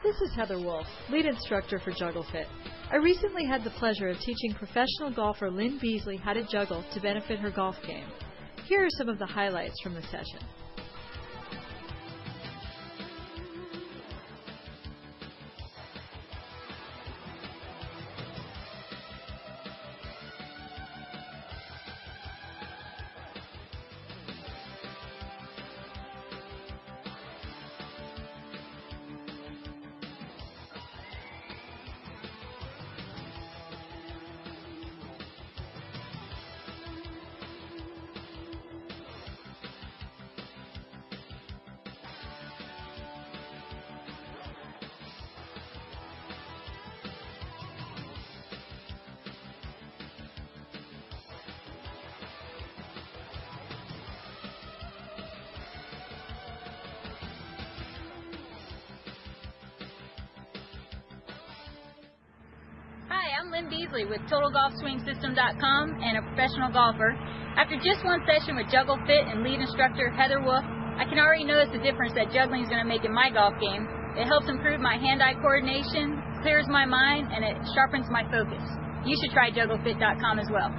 This is Heather Wolf, lead instructor for Juggle Fit. I recently had the pleasure of teaching professional golfer Lynn Beasley how to juggle to benefit her golf game. Here are some of the highlights from the session. Hi, I'm Lynn Beasley with TotalGolfSwingSystem.com and a professional golfer. After just one session with Juggle Fit and lead instructor Heather Wolf, I can already notice the difference that juggling is going to make in my golf game. It helps improve my hand-eye coordination, clears my mind, and it sharpens my focus. You should try JuggleFit.com as well.